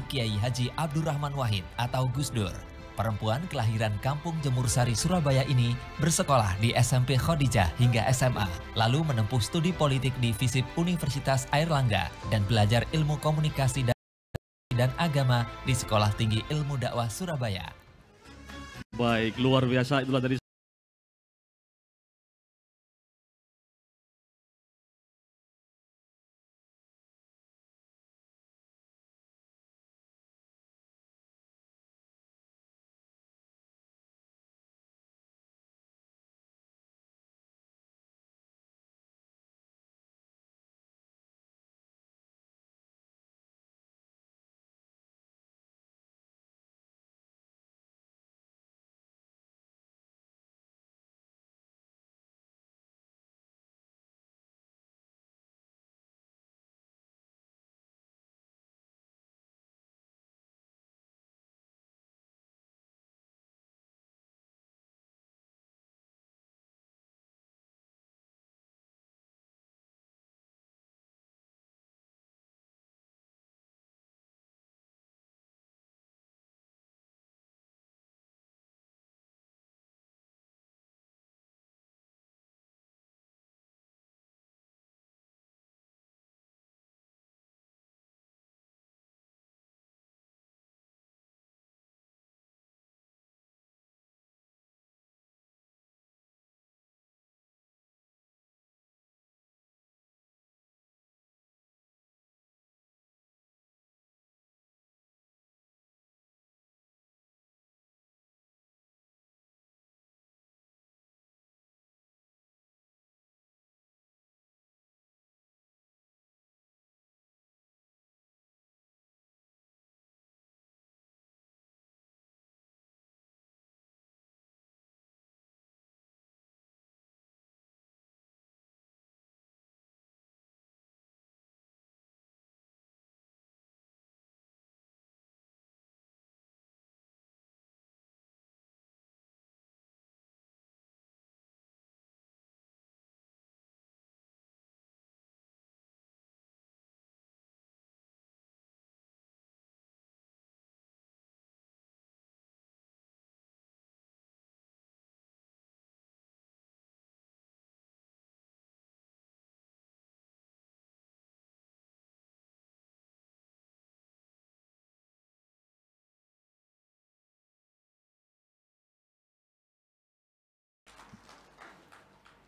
Kiai Haji Abdurrahman Wahid atau Gus Dur. Perempuan kelahiran Kampung Jemur Sari, Surabaya ini bersekolah di SMP Khadijah hingga SMA, lalu menempuh studi politik di FISIP Universitas Airlangga dan belajar ilmu komunikasi dan agama di Sekolah Tinggi Ilmu Dakwah Surabaya. Baik, luar biasa itulah dari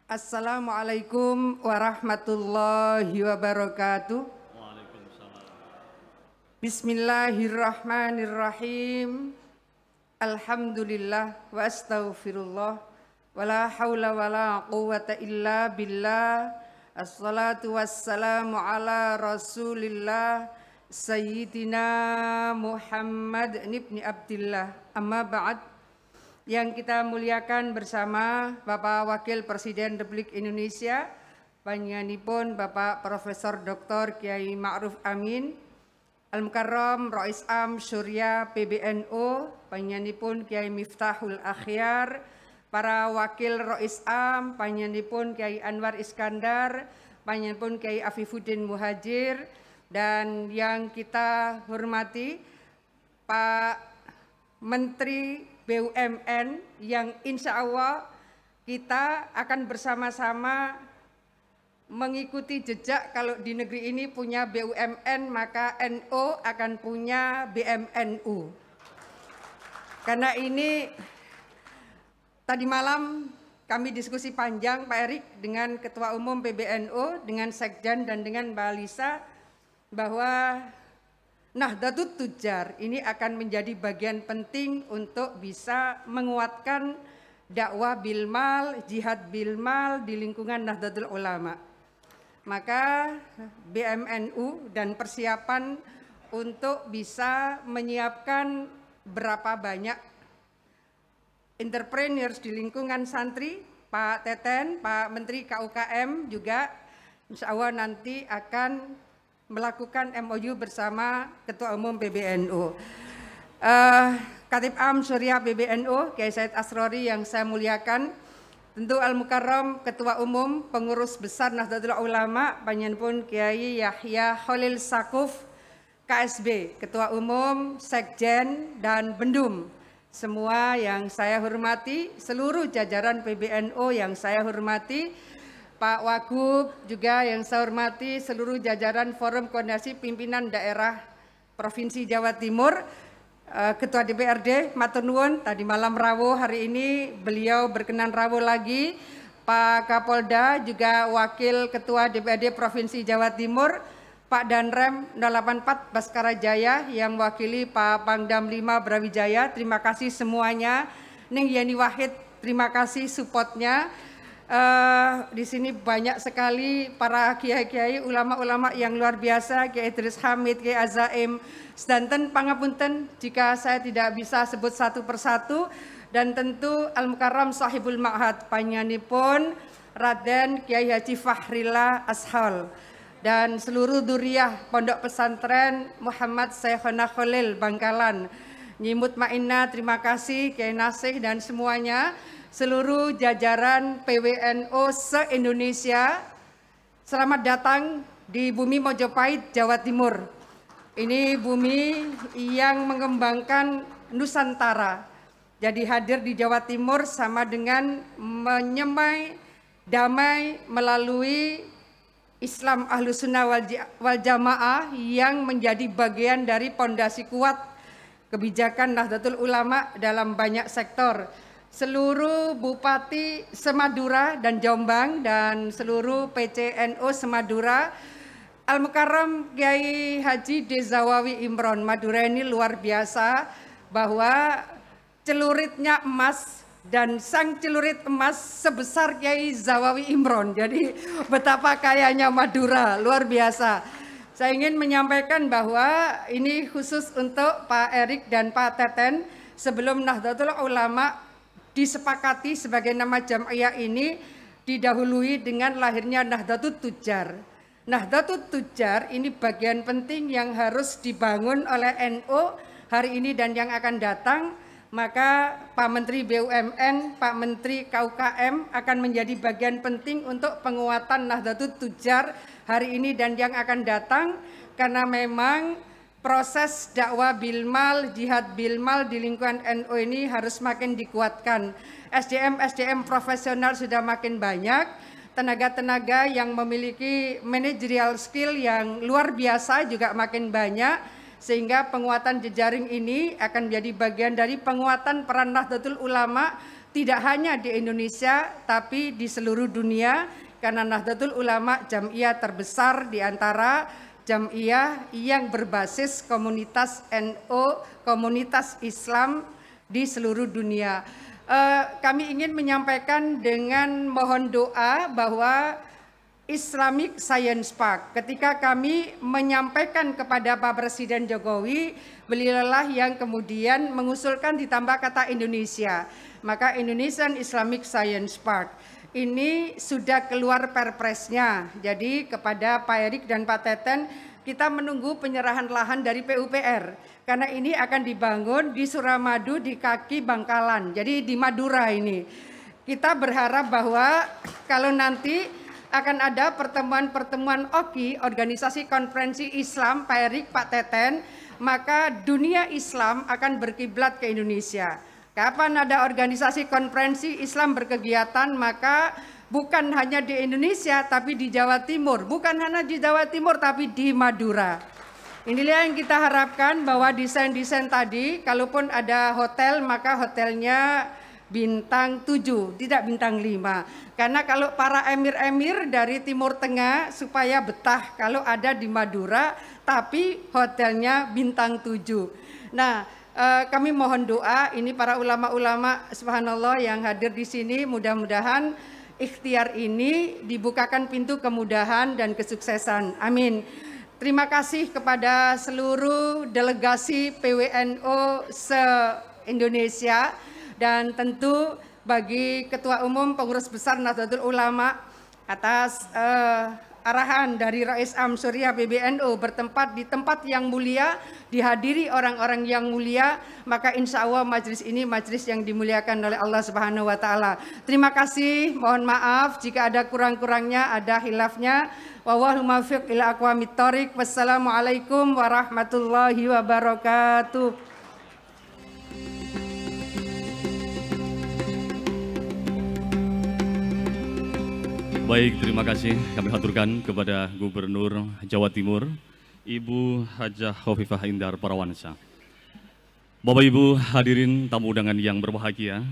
Assalamualaikum warahmatullahi wabarakatuh. Waalaikumsalam. Bismillahirrahmanirrahim. Alhamdulillah wa astaghfirullah wa la hawla wa la quwwata illa billah. Assalatu wassalamu ala rasulillah Sayyidina Muhammad ibn Abdillah. Amma ba'd. Yang kita muliakan bersama Bapak Wakil Presiden Republik Indonesia, panjenenganipun Bapak Profesor Dr. Kiai Ma'ruf Amin, Al-Mukarram Rais Am Surya PBNU, panjenenganipun Kiai Miftahul Akhyar, para Wakil Rais Am, panjenenganipun Kiai Anwar Iskandar, panjenenganipun Kiai Afifuddin Muhajir, dan yang kita hormati Pak Menteri BUMN yang insya Allah kita akan bersama-sama mengikuti jejak. Kalau di negeri ini punya BUMN maka NU akan punya BMNU. Karena ini tadi malam kami diskusi panjang Pak Erik dengan Ketua Umum PBNU, dengan Sekjen dan dengan Mbak Lisa, bahwa Nahdlatul Tujjar ini akan menjadi bagian penting untuk bisa menguatkan dakwah bilmal, jihad bilmal di lingkungan Nahdlatul Ulama. Maka BMNU dan persiapan untuk bisa menyiapkan berapa banyak entrepreneurs di lingkungan santri, Pak Teten, Pak Menteri KUKM juga insya Allah nanti akan melakukan MOU bersama Ketua Umum PBNU. Khatib Am Surya PBNU, Kiai Said Asrori yang saya muliakan, tentu Al-Mukarram Ketua Umum Pengurus Besar Nahdlatul Ulama, panjenenganipun Kiai Yahya Khalil Sakuf, KSB, Ketua Umum, Sekjen, dan Bendum. Semua yang saya hormati, seluruh jajaran PBNU yang saya hormati, Pak Wagub juga yang saya hormati, seluruh jajaran Forum Koordinasi Pimpinan Daerah Provinsi Jawa Timur, Ketua DPRD, matur nuwun, tadi malam rawuh, hari ini beliau berkenan rawuh lagi, Pak Kapolda, juga Wakil Ketua DPRD Provinsi Jawa Timur, Pak Danrem 084 Baskara Jaya yang mewakili Pak Pangdam 5 Brawijaya, terima kasih semuanya. Ning Yeni Wahid, terima kasih supportnya. Di sini banyak sekali para kiai-kiai, ulama-ulama yang luar biasa, Kiai Idris Hamid, Kiai Azaim, sedanten pangapunten jika saya tidak bisa sebut satu persatu, dan tentu Al-Mukarram Sahibul Ma'had panjenenganipun Raden Kiai Haji Fahrillah Ashal, dan seluruh duriah Pondok Pesantren Muhammad Syekhona Khalil Bangkalan, Nyimut Ma'ina, terima kasih, Kiai Nasih dan semuanya, seluruh jajaran PWNU se-Indonesia, selamat datang di bumi Mojopahit, Jawa Timur. Ini bumi yang mengembangkan Nusantara. Jadi hadir di Jawa Timur sama dengan menyemai damai melalui Islam Ahlus Sunnah wal Jamaah yang menjadi bagian dari pondasi kuat kebijakan Nahdlatul Ulama dalam banyak sektor. Seluruh Bupati Semadura dan Jombang dan seluruh PCNU Semadura, Al-Mukarram Kiai Haji Dezawawi Imron, Madura ini luar biasa bahwa celuritnya emas, dan sang celurit emas sebesar Kiai Zawawi Imron. Jadi betapa kayanya Madura, luar biasa. Saya ingin menyampaikan bahwa ini khusus untuk Pak Erik dan Pak Teten. Sebelum Nahdlatul Ulama disepakati sebagai nama Jam'iyah ini didahului dengan lahirnya Nahdlatul Tujar. Nahdlatul Tujar ini bagian penting yang harus dibangun oleh NU hari ini dan yang akan datang. Maka Pak Menteri BUMN, Pak Menteri KUKM akan menjadi bagian penting untuk penguatan Nahdlatul Tujar hari ini dan yang akan datang, karena memang proses dakwah bilmal, jihad bilmal di lingkungan NU ini harus makin dikuatkan. SDM profesional sudah makin banyak, tenaga-tenaga yang memiliki managerial skill yang luar biasa juga makin banyak, sehingga penguatan jejaring ini akan menjadi bagian dari penguatan peran Nahdlatul Ulama tidak hanya di Indonesia tapi di seluruh dunia, karena Nahdlatul Ulama jam'iyah terbesar di antara jam'iyah yang berbasis komunitas NU, komunitas Islam di seluruh dunia. Kami ingin menyampaikan dengan mohon doa bahwa Islamic Science Park, ketika kami menyampaikan kepada Pak Presiden Jokowi, beliaulah yang kemudian mengusulkan ditambah kata Indonesia, maka Indonesian Islamic Science Park. Ini sudah keluar perpresnya, jadi kepada Pak Erik dan Pak Teten, kita menunggu penyerahan lahan dari PUPR, karena ini akan dibangun di Suramadu di kaki Bangkalan, jadi di Madura ini. Kita berharap bahwa kalau nanti akan ada pertemuan-pertemuan OKI, Organisasi Konferensi Islam, Pak Erik, Pak Teten, maka dunia Islam akan berkiblat ke Indonesia. Kapan ada organisasi konferensi Islam berkegiatan, maka bukan hanya di Indonesia, tapi di Jawa Timur. Bukan hanya di Jawa Timur, tapi di Madura. Inilah yang kita harapkan, bahwa desain-desain tadi, kalaupun ada hotel, maka hotelnya bintang 7, tidak bintang 5. Karena kalau para emir-emir dari Timur Tengah supaya betah kalau ada di Madura, tapi hotelnya bintang 7. Nah, kami mohon doa, ini para ulama-ulama subhanallah yang hadir di sini, mudah-mudahan ikhtiar ini dibukakan pintu kemudahan dan kesuksesan. Amin. Terima kasih kepada seluruh delegasi PWNU se-Indonesia, dan tentu bagi Ketua Umum Pengurus Besar Nahdlatul Ulama atas arahan dari Rais Am Surya PBNU bertempat di tempat yang mulia, dihadiri orang-orang yang mulia, maka insya Allah majelis ini majelis yang dimuliakan oleh Allah Subhanahu wa Ta'ala. Terima kasih, mohon maaf jika ada kurang-kurangnya, ada hilafnya. Wallahul muwaffiq ila aqwamit thoriq. Wassalamualaikum warahmatullahi wabarakatuh. Baik, terima kasih kami haturkan kepada Gubernur Jawa Timur, Ibu Hajah Khofifah Indar Parawansa. Bapak Ibu hadirin tamu undangan yang berbahagia,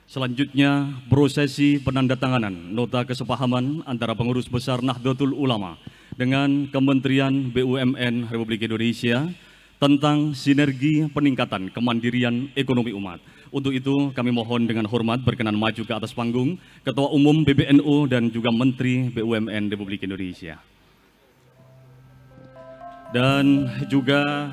selanjutnya prosesi penandatanganan nota kesepahaman antara pengurus besar Nahdlatul Ulama dengan Kementerian BUMN Republik Indonesia tentang sinergi peningkatan kemandirian ekonomi umat. Untuk itu kami mohon dengan hormat berkenan maju ke atas panggung Ketua Umum PBNU dan juga Menteri BUMN Republik Indonesia. Dan juga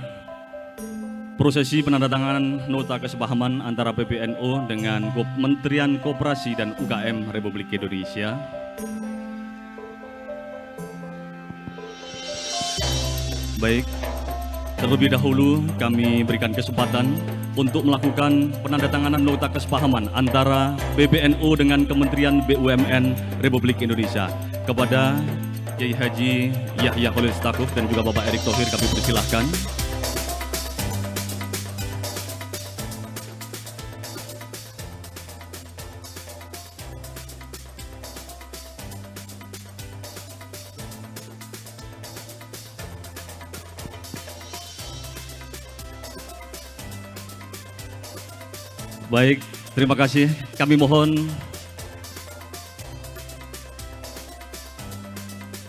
prosesi penandatanganan nota kesepahaman antara PBNU dengan Kementerian Koperasi dan UKM Republik Indonesia. Baik, terlebih dahulu kami berikan kesempatan untuk melakukan penandatanganan nota kesepahaman antara PBNU dengan Kementerian BUMN Republik Indonesia. Kepada Kiai Haji Yahya Khalil Stakuf dan juga Bapak Erick Thohir kami persilahkan. Baik, terima kasih. Kami mohon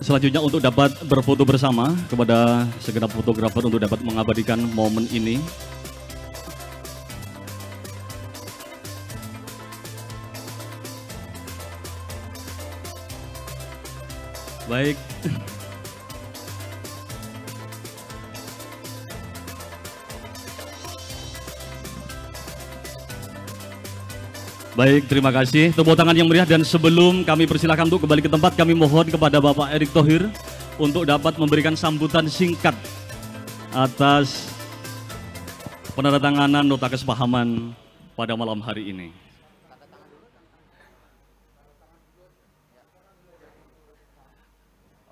selanjutnya untuk dapat berfoto bersama kepada segenap fotografer untuk dapat mengabadikan momen ini. Baik. Baik, terima kasih. Tepuk tangan yang meriah, dan sebelum kami persilahkan untuk kembali ke tempat, kami mohon kepada Bapak Erick Thohir untuk dapat memberikan sambutan singkat atas penandatanganan nota kesepahaman pada malam hari ini.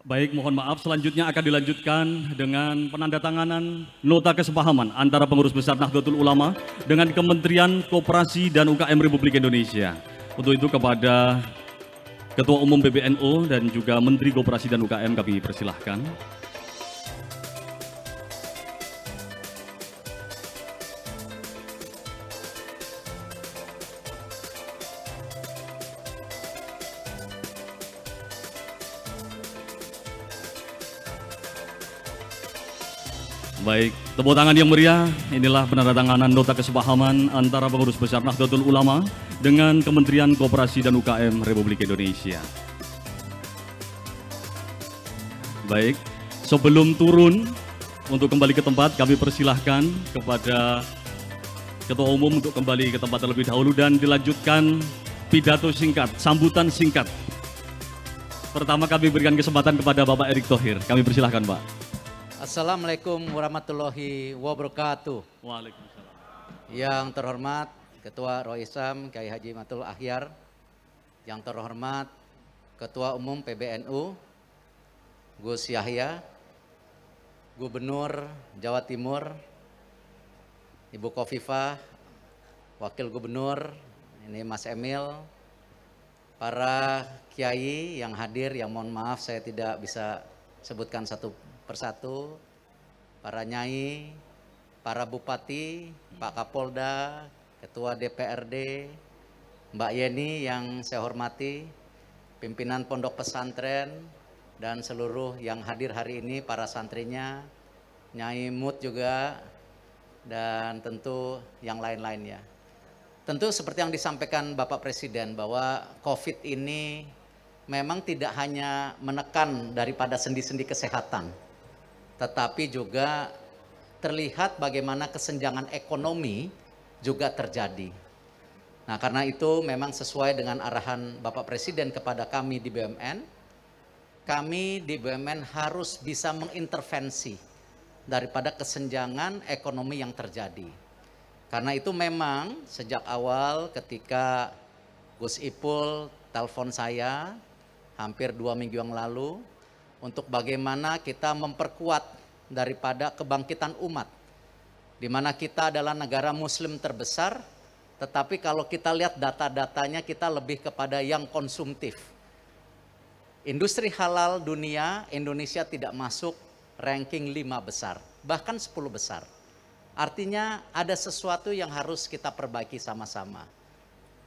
Baik, mohon maaf, selanjutnya akan dilanjutkan dengan penandatanganan nota kesepahaman antara pengurus besar Nahdlatul Ulama dengan Kementerian Koperasi dan UKM Republik Indonesia. Untuk itu kepada Ketua Umum PBNU dan juga Menteri Koperasi dan UKM kami persilahkan. Baik, tepuk tangan yang meriah. Inilah penandatanganan nota kesepahaman antara pengurus besar Nahdlatul Ulama dengan Kementerian Koperasi dan UKM Republik Indonesia. Baik, sebelum turun untuk kembali ke tempat, kami persilahkan kepada Ketua Umum untuk kembali ke tempat terlebih dahulu dan dilanjutkan pidato singkat, sambutan singkat. Pertama kami berikan kesempatan kepada Bapak Erick Thohir. Kami persilahkan, Pak. Assalamualaikum warahmatullahi wabarakatuh. Waalaikumsalam. Yang terhormat Ketua Roisam Kiai Haji Matul Akhyar, yang terhormat Ketua Umum PBNU Gus Yahya, Gubernur Jawa Timur Ibu Khofifah, Wakil Gubernur ini Mas Emil, para kiai yang hadir, yang mohon maaf saya tidak bisa sebutkan satu persatu, para nyai, para bupati, Pak Kapolda, Ketua DPRD, Mbak Yeni yang saya hormati, pimpinan pondok pesantren, dan seluruh yang hadir hari ini, para santrinya, Nyai Mut juga, dan tentu yang lain-lainnya. Tentu seperti yang disampaikan Bapak Presiden bahwa COVID ini memang tidak hanya menekan daripada sendi-sendi kesehatan, tetapi juga terlihat bagaimana kesenjangan ekonomi juga terjadi. Nah, karena itu memang sesuai dengan arahan Bapak Presiden kepada kami di BUMN, kami di BUMN harus bisa mengintervensi daripada kesenjangan ekonomi yang terjadi. Karena itu memang sejak awal ketika Gus Ipul telepon saya hampir 2 minggu yang lalu untuk bagaimana kita memperkuat daripada kebangkitan umat, di mana kita adalah negara muslim terbesar, tetapi kalau kita lihat data-datanya kita lebih kepada yang konsumtif. Industri halal dunia, Indonesia tidak masuk ranking 5 besar, bahkan 10 besar. Artinya ada sesuatu yang harus kita perbaiki sama-sama.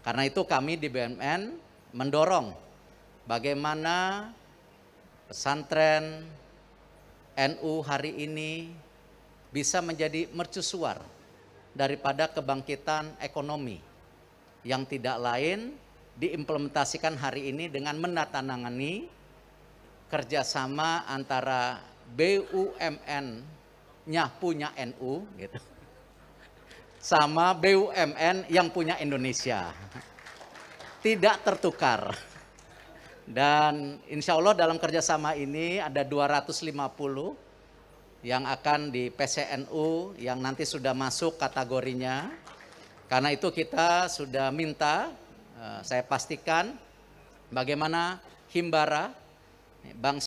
Karena itu kami di BUMN mendorong bagaimana pesantren NU hari ini bisa menjadi mercusuar daripada kebangkitan ekonomi yang tidak lain diimplementasikan hari ini dengan menandatangani kerjasama antara BUMN-nya punya NU gitu, sama BUMN yang punya Indonesia. Tidak tertukar. Dan insya Allah dalam kerjasama ini ada 250 yang akan di PCNU yang nanti sudah masuk kategorinya. Karena itu kita sudah minta, saya pastikan bagaimana Himbara, Bank